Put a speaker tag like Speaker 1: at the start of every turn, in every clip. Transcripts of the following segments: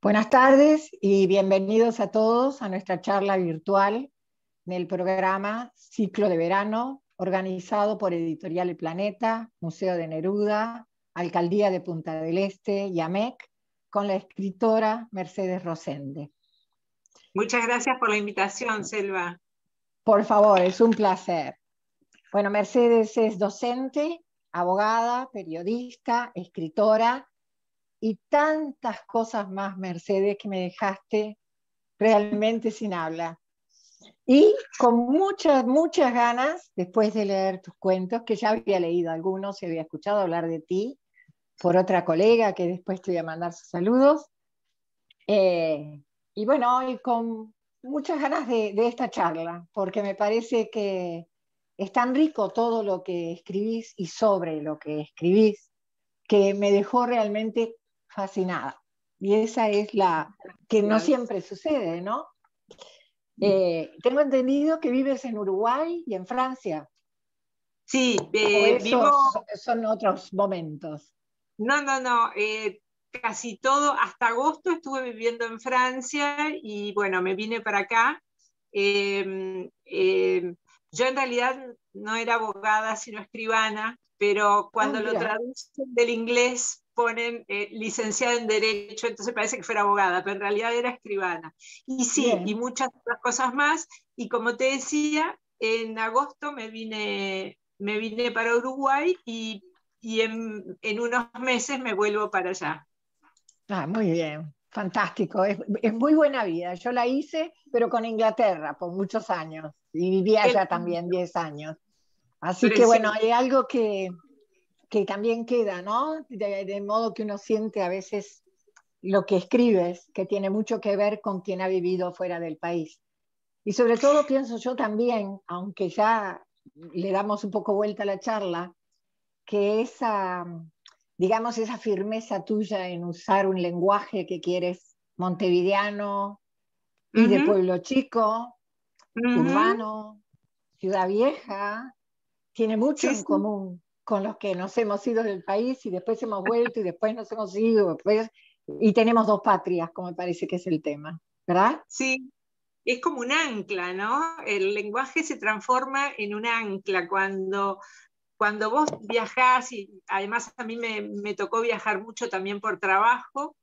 Speaker 1: Buenas tardes y bienvenidos a todos a nuestra charla virtual en el programa Ciclo de Verano, organizado por Editorial El Planeta, Museo de Neruda, Alcaldía de Punta del Este y AMEC, con la escritora Mercedes Rosende.
Speaker 2: Muchas gracias por la invitación, Selva.
Speaker 1: Por favor, es un placer. Bueno, Mercedes es docente, abogada, periodista, escritora, y tantas cosas más, Mercedes, que me dejaste realmente sin habla. Y con muchas ganas, después de leer tus cuentos, que ya había leído algunos y había escuchado hablar de ti, por otra colega que después te voy a mandar sus saludos. Y bueno, y con muchas ganas de esta charla, porque me parece que es tan rico todo lo que escribís y sobre lo que escribís, que me dejó realmente fascinada. Y esa es la que no siempre sucede, ¿no? Tengo entendido que vives en Uruguay y en Francia.
Speaker 2: Sí,
Speaker 1: vivo... son otros momentos.
Speaker 2: No. Casi todo, hasta agosto estuve viviendo en Francia y bueno, me vine para acá. Yo en realidad no era abogada, sino escribana, pero cuando lo traducen del inglés ponen licenciada en Derecho, entonces parece que fuera abogada, pero en realidad era escribana. Y sí, bien. Y muchas otras cosas más. Y como te decía, en agosto me vine para Uruguay y en unos meses me vuelvo para allá.
Speaker 1: Muy bien, fantástico. Es muy buena vida. Yo la hice, pero con Inglaterra por muchos años. Y viví allá también 10 años. Así que bueno, hay algo que también queda, ¿no? De modo que uno siente a veces lo que escribes, que tiene mucho que ver con quien ha vivido fuera del país. Y sobre todo pienso yo también, aunque ya le damos un poco vuelta a la charla, que digamos, esa firmeza tuya en usar un lenguaje que quieres montevideano y de pueblo chico, urbano, ciudad vieja, tiene mucho en común con los que nos hemos ido del país y después hemos vuelto y después nos hemos ido, y tenemos dos patrias, como me parece que es el tema, ¿verdad?
Speaker 2: Sí, es como un ancla, ¿no? El lenguaje se transforma en un ancla cuando vos viajás, y además a mí me tocó viajar mucho también por trabajo,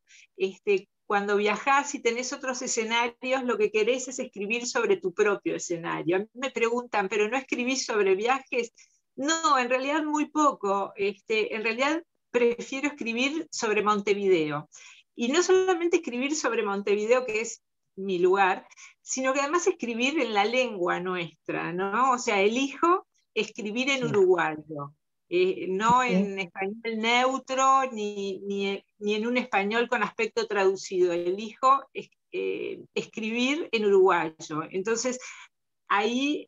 Speaker 2: cuando viajás y tenés otros escenarios, lo que querés es escribir sobre tu propio escenario. A mí me preguntan, ¿pero no escribís sobre viajes? No, en realidad muy poco. En realidad prefiero escribir sobre Montevideo. Y no solamente escribir sobre Montevideo, que es mi lugar, sino que además escribir en la lengua nuestra, ¿no? O sea, elijo escribir en uruguayo, no en español neutro, ni en un español con aspecto traducido. Elijo escribir en uruguayo. Entonces, ahí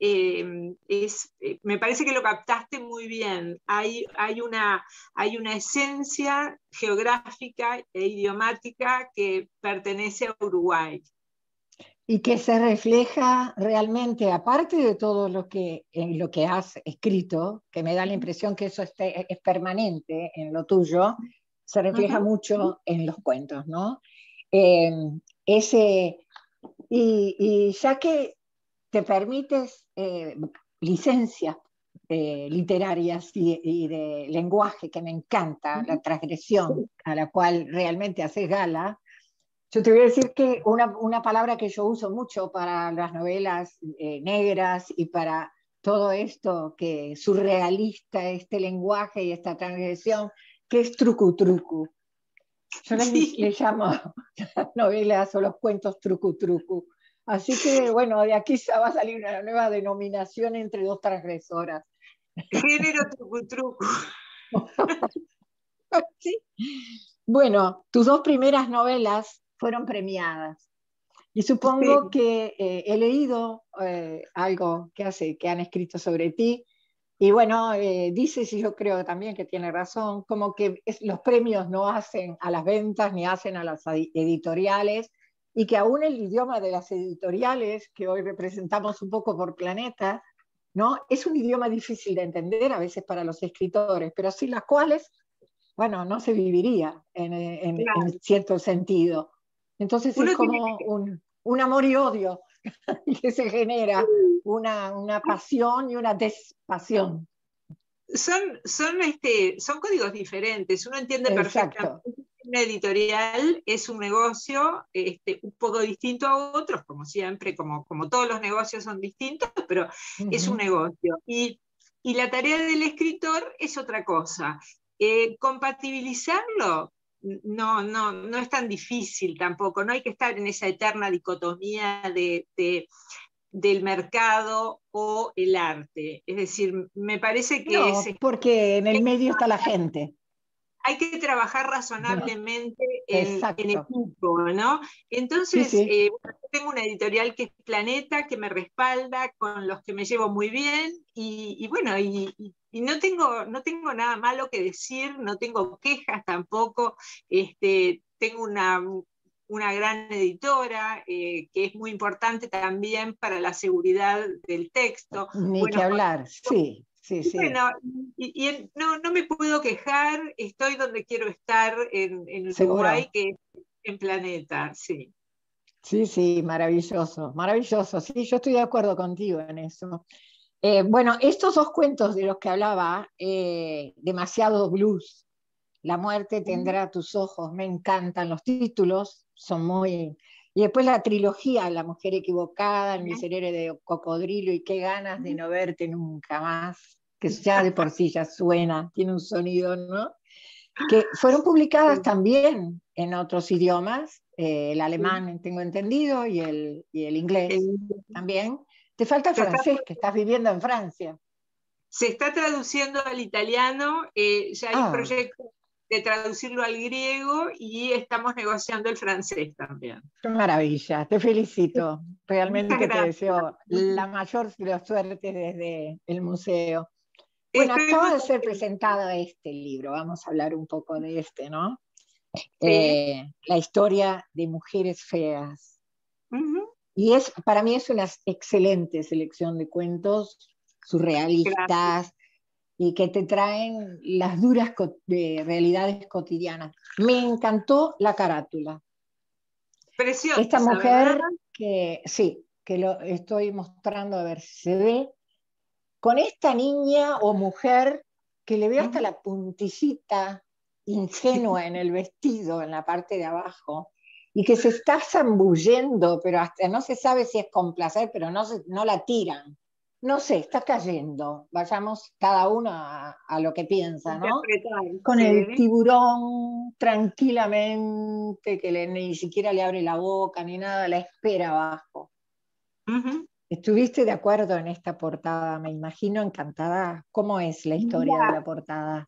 Speaker 2: me parece que lo captaste muy bien. Hay una esencia geográfica e idiomática que pertenece a Uruguay.
Speaker 1: Y que se refleja realmente, aparte de todo en lo que has escrito, que me da la impresión que eso es permanente en lo tuyo, se refleja mucho en los cuentos, ¿no? Y ya que te permites licencias literarias y de lenguaje, que me encanta, la transgresión a la cual realmente haces gala, yo te voy a decir que una palabra que yo uso mucho para las novelas negras y para todo esto que es surrealista, este lenguaje y esta transgresión, que es trucu trucu. Yo le llamo las novelas o los cuentos trucu trucu. Así que bueno, de aquí ya va a salir una nueva denominación entre dos transgresoras.
Speaker 2: Género trucu trucu.
Speaker 1: ¿Sí? Bueno, tus dos primeras novelas fueron premiadas. Y supongo que he leído algo que han escrito sobre ti. Y bueno, dices, y yo creo también que tiene razón, como que los premios no hacen a las ventas ni hacen a las editoriales, y que aún el idioma de las editoriales, que hoy representamos un poco por Planeta, ¿no? Es un idioma difícil de entender a veces para los escritores, pero sin las cuales, bueno, no se viviría en cierto sentido. Entonces es
Speaker 2: Uno tiene
Speaker 1: como un amor y odio que se genera, una pasión y una despasión.
Speaker 2: son códigos diferentes. Uno entiende
Speaker 1: Exacto.
Speaker 2: perfectamente que una editorial es un negocio un poco distinto a otros, como siempre, como todos los negocios son distintos, pero es un negocio. Y la tarea del escritor es otra cosa. Compatibilizarlo no es tan difícil tampoco. No hay que estar en esa eterna dicotomía del mercado o el arte. Es decir, me parece que
Speaker 1: No, porque en el medio está la gente.
Speaker 2: hay que trabajar razonablemente en
Speaker 1: Exacto.
Speaker 2: equipo, ¿no?
Speaker 1: Sí,
Speaker 2: Entonces,
Speaker 1: sí.
Speaker 2: bueno, yo tengo una editorial que es Planeta, que me respalda, con los que me llevo muy bien, y bueno, y no tengo nada malo que decir, no tengo quejas tampoco. Tengo una gran editora, que es muy importante también para la seguridad del texto.
Speaker 1: Ni que
Speaker 2: Buenos
Speaker 1: hablar. Sí, sí, sí.
Speaker 2: bueno, no me puedo quejar, estoy donde quiero estar en Uruguay,
Speaker 1: Seguro.
Speaker 2: que es en Planeta, sí.
Speaker 1: Sí, sí, maravilloso, maravilloso. Sí, yo estoy de acuerdo contigo en eso. Bueno, estos dos cuentos de los que hablaba, demasiado blues, La muerte tendrá tus ojos, me encantan los títulos, son muy... Y después la trilogía, La mujer equivocada, El miserere de cocodrilo y Qué ganas de no verte nunca más, que ya de por sí ya suena, tiene un sonido, ¿no? Que fueron publicadas también en otros idiomas, el alemán tengo entendido y el inglés también. Te falta el
Speaker 2: Se está,
Speaker 1: francés, que estás viviendo en Francia.
Speaker 2: se está traduciendo al italiano, ya hay un
Speaker 1: Ah,
Speaker 2: proyecto de traducirlo al griego y estamos negociando el francés también.
Speaker 1: qué maravilla, te felicito.
Speaker 2: Muchas
Speaker 1: Realmente te
Speaker 2: gracias.
Speaker 1: deseo la mayor de las suertes desde el museo. Bueno,
Speaker 2: Estoy
Speaker 1: acaba
Speaker 2: muy
Speaker 1: de ser
Speaker 2: contenta.
Speaker 1: presentado este libro, vamos a hablar un poco de este, ¿no?
Speaker 2: Sí.
Speaker 1: La historia de mujeres feas.
Speaker 2: Ujú.
Speaker 1: Y para mí es una excelente selección de cuentos
Speaker 2: Gracias.
Speaker 1: surrealistas y que te traen las duras de realidades cotidianas. Me encantó la carátula. Esta
Speaker 2: Preciosa, ¿verdad?
Speaker 1: mujer que sí, que lo estoy mostrando a ver si se ve, con esta niña o mujer que le veo hasta
Speaker 2: Ujú.
Speaker 1: la puntillita ingenua en el vestido, en la parte de abajo, y que se está zambullendo, pero hasta no se sabe si es con placer, pero no la tiran. No sé, está cayendo. Vayamos cada uno a lo que piensa, ¿no?
Speaker 2: Interpretar,
Speaker 1: Con el
Speaker 2: sí.
Speaker 1: tiburón tranquilamente, que ni siquiera le abre la boca ni nada, la espera abajo.
Speaker 2: Ujú.
Speaker 1: ¿Estuviste de acuerdo en esta portada? Me imagino encantada. ¿Cómo es la historia de
Speaker 2: Mira,
Speaker 1: la portada?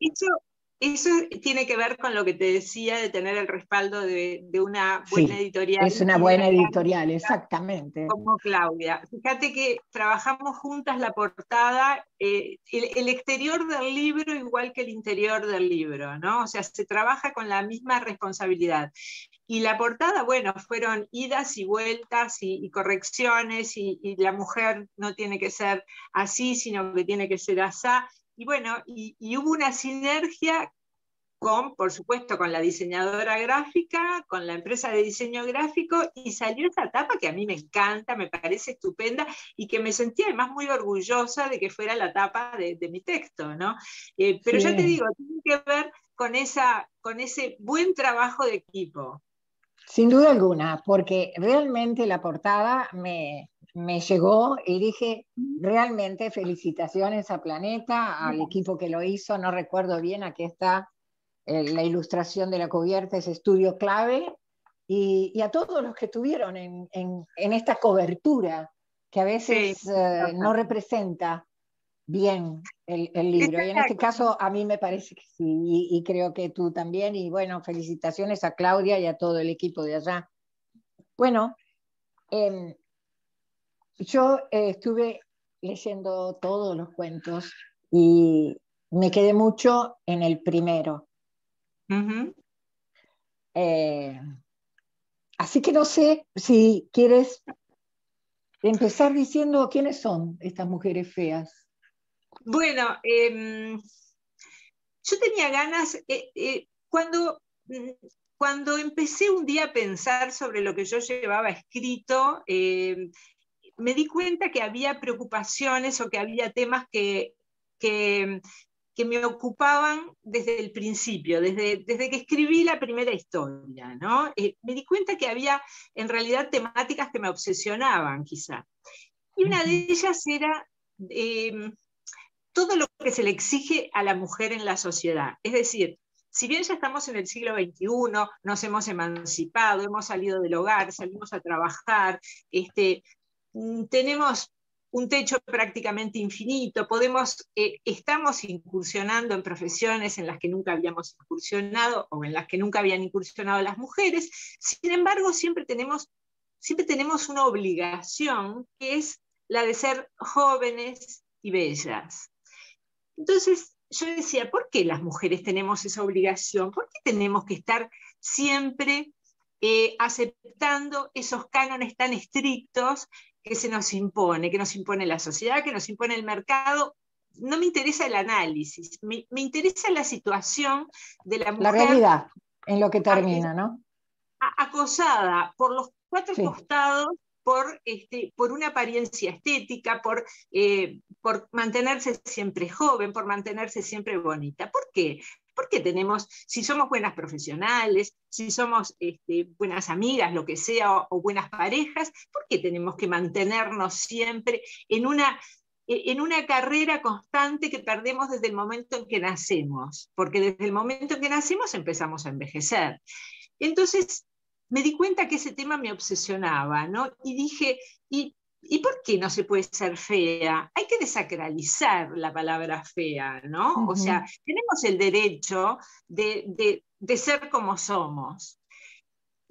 Speaker 2: eso tiene que ver con lo que te decía de tener el respaldo de una buena
Speaker 1: Sí,
Speaker 2: editorial
Speaker 1: es una
Speaker 2: y de una
Speaker 1: buena
Speaker 2: gran
Speaker 1: editorial,
Speaker 2: editora
Speaker 1: exactamente.
Speaker 2: como Claudia. Fíjate que trabajamos juntas la portada, el exterior del libro igual que el interior del libro, ¿no? O sea, se trabaja con la misma responsabilidad. Y la portada, bueno, fueron idas y vueltas y correcciones, y la mujer no tiene que ser así, sino que tiene que ser asá. Y bueno, y hubo una sinergia por supuesto, con la diseñadora gráfica, con la empresa de diseño gráfico, y salió esta tapa que a mí me encanta, me parece estupenda, y que me sentía además muy orgullosa de que fuera la tapa de mi texto, ¿no? Pero ya te
Speaker 1: Sí,
Speaker 2: digo, tiene que ver con ese buen trabajo de equipo.
Speaker 1: sin duda alguna, porque realmente la portada me llegó y dije, realmente felicitaciones a Planeta, al equipo que lo hizo, no recuerdo bien, aquí está la ilustración de la cubierta, es Estudio Clave, y a todos los que estuvieron en esta cobertura, que a
Speaker 2: Sí,
Speaker 1: veces no representa bien el libro.
Speaker 2: esta
Speaker 1: Y
Speaker 2: es
Speaker 1: en este caso a mí me parece que sí, y creo que tú también. Y bueno, felicitaciones a Claudia y a todo el equipo de allá. Bueno, eh, yo estuve leyendo todos los cuentos y me quedé mucho en el primero.
Speaker 2: Ujú.
Speaker 1: Eh, Así que no sé si quieres empezar diciendo quiénes son estas mujeres feas.
Speaker 2: Bueno, yo tenía ganas, cuando cuando empecé un día a pensar sobre lo que yo llevaba escrito, me di cuenta que había preocupaciones o que había temas que me ocupaban desde el principio, desde que escribí la primera historia, ¿no? Me di cuenta que había en realidad temáticas que me obsesionaban, quizá. Y una de ellas era todo lo que se le exige a la mujer en la sociedad. Es decir, si bien ya estamos en el siglo XXI, nos hemos emancipado, hemos salido del hogar, salimos a trabajar, tenemos un techo prácticamente infinito, estamos incursionando en profesiones en las que nunca habíamos incursionado o en las que nunca habían incursionado las mujeres. Sin embargo, siempre tenemos una obligación, que es la de ser jóvenes y bellas. Entonces yo decía, ¿por qué las mujeres tenemos esa obligación? ¿Por qué tenemos que estar siempre aceptando esos cánones tan estrictos que que nos impone la sociedad, que nos impone el mercado? No me interesa el análisis, me interesa la situación de la mujer.
Speaker 1: La realidad, en lo que termina, ¿no?
Speaker 2: Acosada por los cuatro costados, por una apariencia estética, por mantenerse siempre joven, por mantenerse siempre bonita. ¿Por qué? Porque si somos buenas profesionales, si somos buenas amigas, lo que sea, o buenas parejas, ¿por qué tenemos que mantenernos siempre en una carrera constante que perdemos desde el momento en que nacemos? Porque desde el momento en que nacemos empezamos a envejecer. Entonces me di cuenta que ese tema me obsesionaba, ¿no? Y dije, ¿y por qué no se puede ser fea? Hay que desacralizar la palabra fea, ¿no? O sea, tenemos el derecho de ser como somos.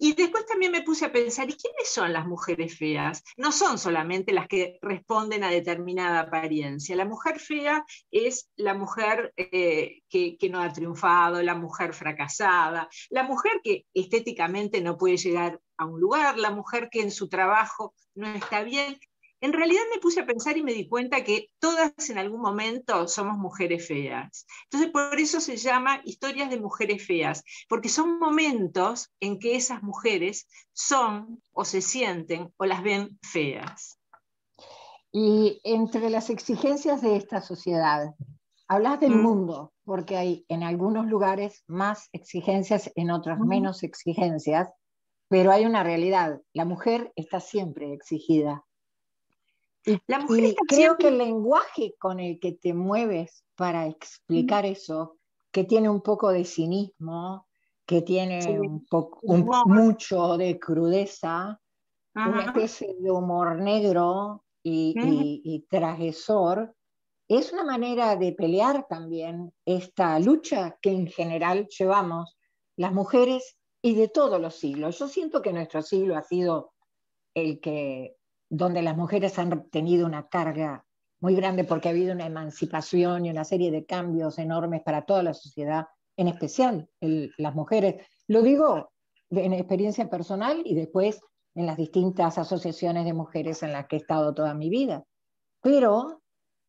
Speaker 2: Y después también me puse a pensar, ¿y quiénes son las mujeres feas? No son solamente las que responden a determinada apariencia. La mujer fea es la mujer que no ha triunfado, la mujer fracasada, la mujer que estéticamente no puede llegar a un lugar, la mujer que en su trabajo no está bien. En realidad me puse a pensar y me di cuenta que todas en algún momento somos mujeres feas. Entonces por eso se llama Historias de Mujeres Feas, porque son momentos en que esas mujeres son o se sienten o las ven feas.
Speaker 1: Y entre las exigencias de esta sociedad, hablas del mundo, porque hay en algunos lugares más exigencias, en otros menos exigencias, pero hay una realidad, la mujer está siempre exigida. Y creo que el lenguaje con el que te mueves para explicar eso, que tiene un poco de cinismo, que tiene mucho de crudeza, una especie de humor negro y transgresor, es una manera de pelear también esta lucha que en general llevamos las mujeres y de todos los siglos. Yo siento que nuestro siglo ha sido donde las mujeres han tenido una carga muy grande porque ha habido una emancipación y una serie de cambios enormes para toda la sociedad, en especial las mujeres. Lo digo en experiencia personal y después en las distintas asociaciones de mujeres en las que he estado toda mi vida. Pero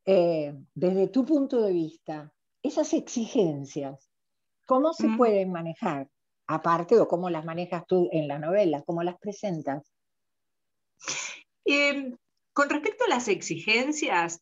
Speaker 1: desde tu punto de vista, esas exigencias, ¿cómo se pueden manejar? Aparte, o cómo las manejas tú en la novela, cómo las presentas.
Speaker 2: Con respecto a las exigencias,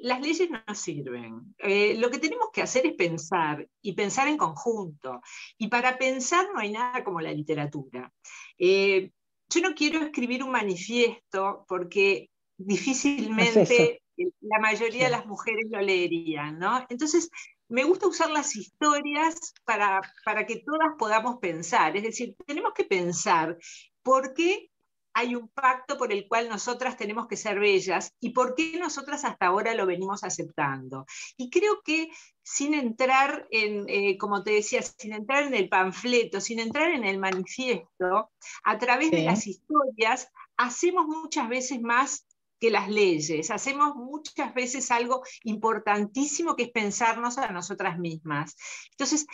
Speaker 2: las leyes no nos sirven. Lo que tenemos que hacer es pensar, y pensar en conjunto. Y para pensar no hay nada como la literatura. Yo no quiero escribir un manifiesto porque difícilmente la mayoría de las mujeres lo leerían, ¿no? Entonces, me gusta usar las historias para que todas podamos pensar. Es decir, tenemos que pensar por qué hay un pacto por el cual nosotras tenemos que ser bellas y por qué nosotras hasta ahora lo venimos aceptando. Y creo que sin entrar como te decía, sin entrar en el panfleto, sin entrar en el manifiesto, a través de las historias hacemos muchas veces más que las leyes, hacemos muchas veces algo importantísimo que es pensarnos a nosotras mismas. Entonces,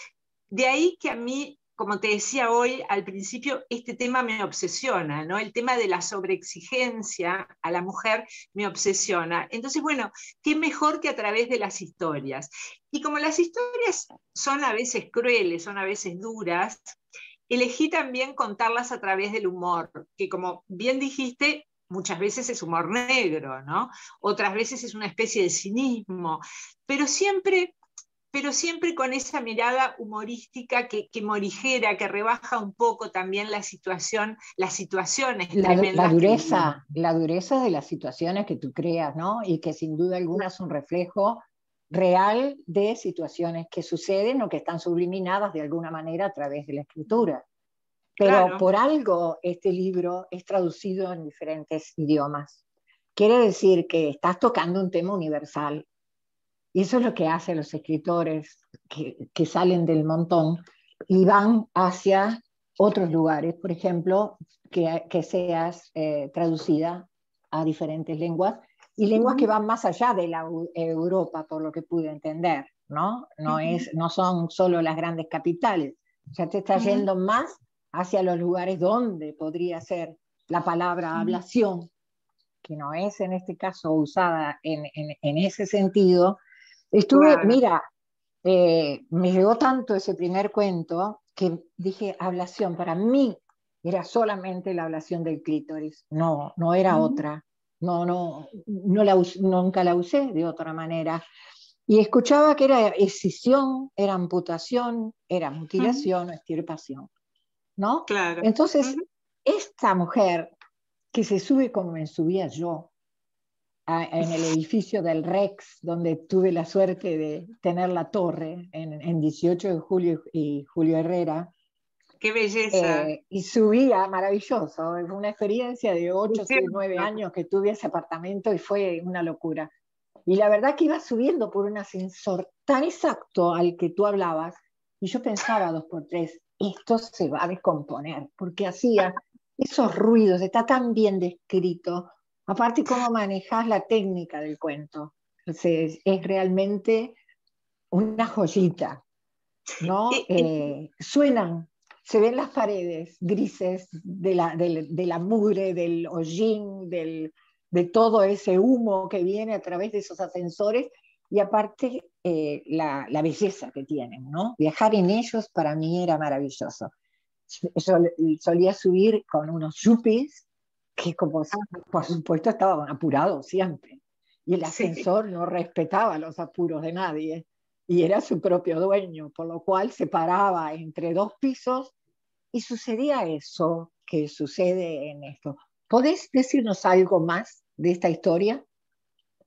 Speaker 2: de ahí que a mí, como te decía hoy al principio, este tema me obsesiona, ¿no? El tema de la sobreexigencia a la mujer me obsesiona. Entonces, bueno, qué mejor que a través de las historias. Y como las historias son a veces crueles, son a veces duras, elegí también contarlas a través del humor, que como bien dijiste, muchas veces es humor negro, ¿no? Otras veces es una especie de cinismo, pero siempre, pero siempre con esa mirada humorística que morigera, que rebaja un poco también la situación, las situaciones tremendas.
Speaker 1: La dureza de las situaciones que tú creas, ¿no? Y que sin duda alguna es un reflejo real de situaciones que suceden o que están subliminadas de alguna manera a través de la escritura. Pero
Speaker 2: Claro,
Speaker 1: por algo este libro es traducido en diferentes idiomas. Quiere decir que estás tocando un tema universal. Y eso es lo que hacen los escritores que salen del montón y van hacia otros lugares. Por ejemplo, que seas traducida a diferentes lenguas y lenguas que van más allá de la Europa, por lo que pude entender, ¿no? No son solo las grandes capitales. Ya te está yendo más hacia los lugares donde podría ser la palabra ablación, que no es en este caso usada en ese sentido.
Speaker 2: claro.
Speaker 1: Mira, me llegó tanto ese primer cuento que dije, ablación, para mí era solamente la ablación del clítoris, no era otra, nunca la usé de otra manera. Y escuchaba que era escisión, era amputación, era mutilación o extirpación, ¿no?
Speaker 2: Claro.
Speaker 1: Entonces, esta mujer que se sube como me subía yo, en el edificio del Rex, donde tuve la suerte de tener la torre en 18 de julio y Julio Herrera,
Speaker 2: Qué belleza.
Speaker 1: y subía, maravilloso, fue una experiencia de 8, 9
Speaker 2: Precioso.
Speaker 1: años que tuve ese apartamento y fue una locura. Y la verdad que iba subiendo por un ascensor tan exacto al que tú hablabas, y yo pensaba dos por tres, esto se va a descomponer, porque hacía esos ruidos, está tan bien descrito, aparte cómo manejas la técnica del cuento. Entonces, es realmente una joyita, ¿no?
Speaker 2: Eh, eh,
Speaker 1: Suenan, se ven las paredes grises de la mugre, del hollín, de todo ese humo que viene a través de esos ascensores y aparte la belleza que tienen, ¿no? Viajar en ellos para mí era maravilloso. Yo solía subir con unos yuppies que como por supuesto estaban apurados siempre y el
Speaker 2: sí.
Speaker 1: ascensor no respetaba los apuros de nadie y era su propio dueño, por lo cual se paraba entre dos pisos y sucedía eso que sucede en esto. ¿Podés decirnos algo más de esta historia?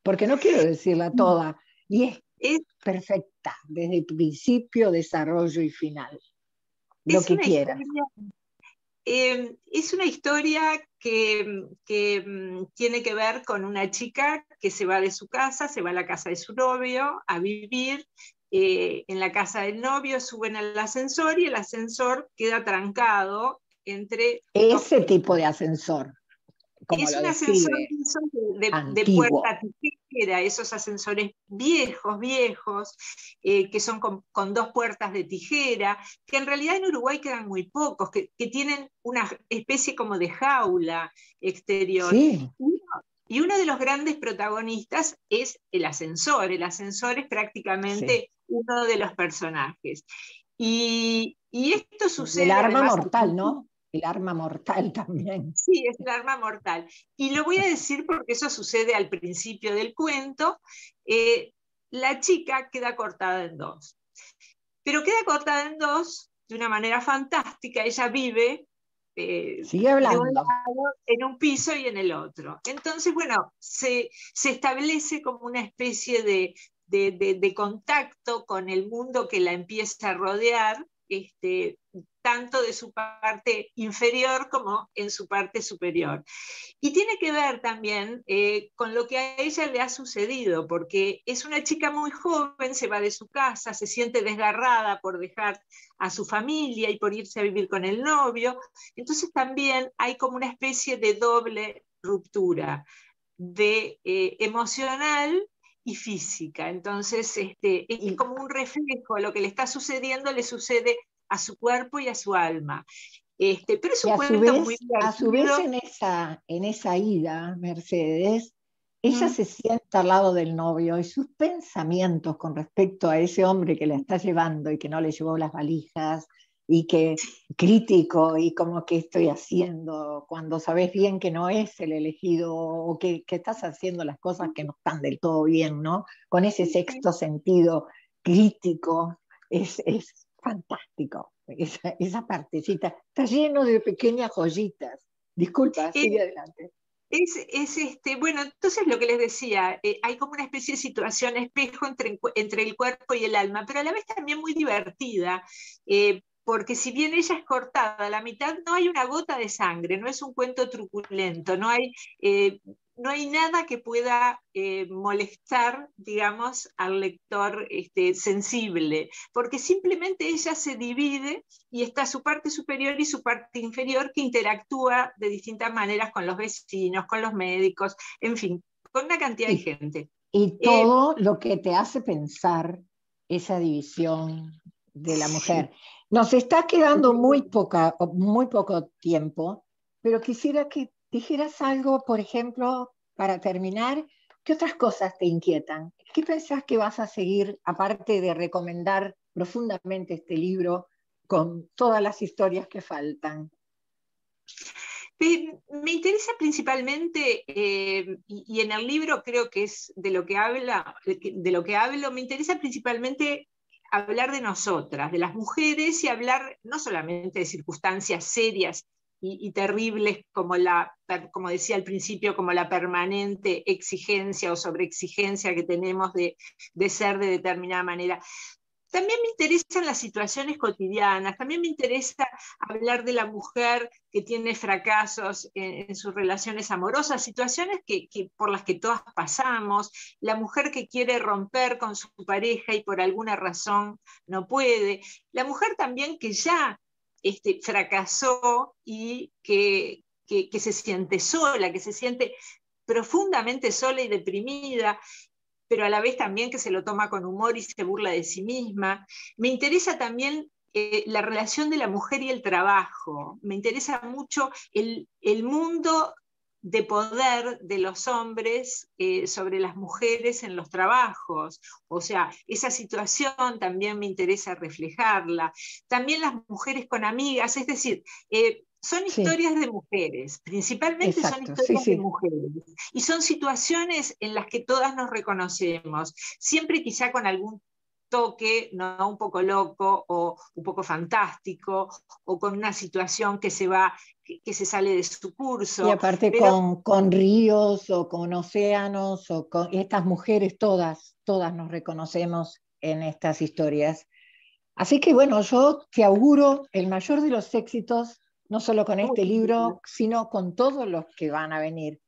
Speaker 1: Porque no quiero decirla toda y es
Speaker 2: Es,
Speaker 1: perfecta desde el principio, desarrollo y final. Lo
Speaker 2: es
Speaker 1: que
Speaker 2: una
Speaker 1: quieras.
Speaker 2: historia, es una historia que tiene que ver con una chica que se va de su casa, se va a la casa de su novio a vivir. En la casa del novio suben al ascensor y el ascensor queda trancado entre dos
Speaker 1: Ese
Speaker 2: pisos.
Speaker 1: tipo de ascensor, como
Speaker 2: Es
Speaker 1: lo
Speaker 2: un ascensor
Speaker 1: describe,
Speaker 2: de
Speaker 1: antiguo.
Speaker 2: puerta tijera, esos ascensores viejos, viejos, que son con dos puertas de tijera, que en realidad en Uruguay quedan muy pocos, que tienen una especie como de jaula exterior.
Speaker 1: Sí,
Speaker 2: Y uno de los grandes protagonistas es el ascensor. El ascensor es
Speaker 1: sí.
Speaker 2: prácticamente uno de los personajes. Y esto
Speaker 1: El
Speaker 2: sucede
Speaker 1: arma
Speaker 2: además.
Speaker 1: mortal, ¿no? El arma mortal también.
Speaker 2: Sí, es el arma mortal. Y lo voy a decir porque eso sucede al principio del cuento. Eh, la chica queda cortada en dos, pero queda cortada en dos de una manera fantástica. Ella vive
Speaker 1: Sigue
Speaker 2: de un
Speaker 1: hablando.
Speaker 2: lado en un piso y en el otro. Entonces, bueno, se establece como una especie de contacto con el mundo que la empieza a rodear, tanto de su parte inferior como en su parte superior. Y tiene que ver también con lo que a ella le ha sucedido, porque es una chica muy joven, se va de su casa, se siente desgarrada por dejar a su familia y por irse a vivir con el novio. Entonces también hay como una especie de doble ruptura de emocional y física. Entonces, es
Speaker 1: Y,
Speaker 2: como un reflejo, lo que le está sucediendo le sucede a su cuerpo y a su alma. Pero es
Speaker 1: y
Speaker 2: un cuento muy
Speaker 1: a su vez
Speaker 2: divertido.
Speaker 1: en esa ida, Mercedes, ella
Speaker 2: Mm.
Speaker 1: se sienta al lado del novio y sus pensamientos con respecto a ese hombre que la está llevando y que no le llevó las valijas y que crítico y como que estoy haciendo cuando sabes bien que no es el elegido o que estás haciendo las cosas que no están del todo bien, ¿no? Con ese sexto sentido crítico es fantástico. Esa partecita está lleno de pequeñas joyitas. Disculpa,
Speaker 2: Eh,
Speaker 1: sigue adelante.
Speaker 2: bueno, entonces lo que les decía, hay como una especie de situación espejo entre el cuerpo y el alma, pero a la vez también muy divertida, porque si bien ella es cortada a la mitad, no hay una gota de sangre, no es un cuento truculento, eh, no hay nada que pueda molestar, digamos, al lector sensible, porque simplemente ella se divide y está su parte superior y su parte inferior que interactúa de distintas maneras con los vecinos, con los médicos, en fin, con una cantidad de
Speaker 1: Y,
Speaker 2: gente.
Speaker 1: y todo lo que te hace pensar esa división de la
Speaker 2: Sí,
Speaker 1: mujer. Nos está quedando muy poco tiempo, pero quisiera que dijeras algo, por ejemplo, para terminar, ¿qué otras cosas te inquietan? ¿Qué pensás que vas a seguir, aparte de recomendar profundamente este libro con todas las historias que faltan?
Speaker 2: me interesa principalmente, y en el libro creo que es de lo que hablo, me interesa principalmente hablar de nosotras, de las mujeres, y hablar no solamente de circunstancias serias y terribles como decía al principio, como la permanente exigencia o sobreexigencia que tenemos de ser de determinada manera. También me interesan las situaciones cotidianas, también me interesa hablar de la mujer que tiene fracasos en sus relaciones amorosas, situaciones por las que todas pasamos, la mujer que quiere romper con su pareja y por alguna razón no puede, la mujer también que ya fracasó y que se siente sola, que se siente profundamente sola y deprimida, pero a la vez también que se lo toma con humor y se burla de sí misma. Me interesa también la relación de la mujer y el trabajo. Me interesa mucho el mundo de poder de los hombres sobre las mujeres en los trabajos. O sea, esa situación también me interesa reflejarla. También las mujeres con amigas, es decir, son
Speaker 1: Sí,
Speaker 2: historias de mujeres, principalmente son
Speaker 1: exacto, sí,
Speaker 2: historias de
Speaker 1: sí.
Speaker 2: mujeres. Y son situaciones en las que todas nos reconocemos, siempre quizá con algún toque, ¿no? Un poco loco o un poco fantástico, o con una situación que se sale de su
Speaker 1: Y
Speaker 2: curso,
Speaker 1: aparte
Speaker 2: pero
Speaker 1: con ríos o con océanos o con estas mujeres, todas nos reconocemos en estas historias. Así que bueno, yo te auguro el mayor de los éxitos, no solo con este libro, sino con todos los que van a venir.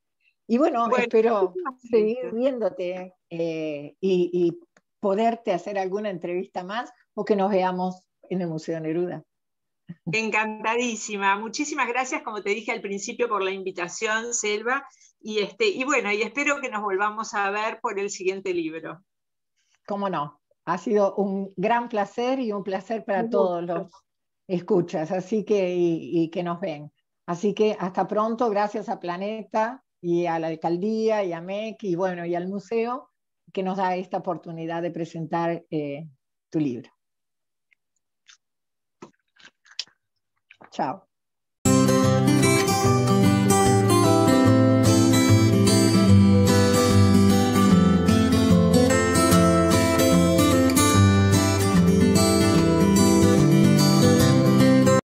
Speaker 1: Y bueno,
Speaker 2: bueno,
Speaker 1: espero
Speaker 2: muchísimas
Speaker 1: seguir
Speaker 2: gracias.
Speaker 1: viéndote y poderte hacer alguna entrevista más o que nos veamos en el Museo Neruda.
Speaker 2: Encantadísima. Muchísimas gracias, como te dije al principio, por la invitación, Selva. Y bueno, y espero que nos volvamos a ver por el siguiente libro.
Speaker 1: ¿Cómo no? Ha sido un gran placer y un placer para
Speaker 2: Un
Speaker 1: todos
Speaker 2: gusto.
Speaker 1: los escuchas, así que y que nos ven. Así que hasta pronto, gracias a Planeta y a la alcaldía y a MEC y bueno, y al museo que nos da esta oportunidad de presentar tu libro. Chao.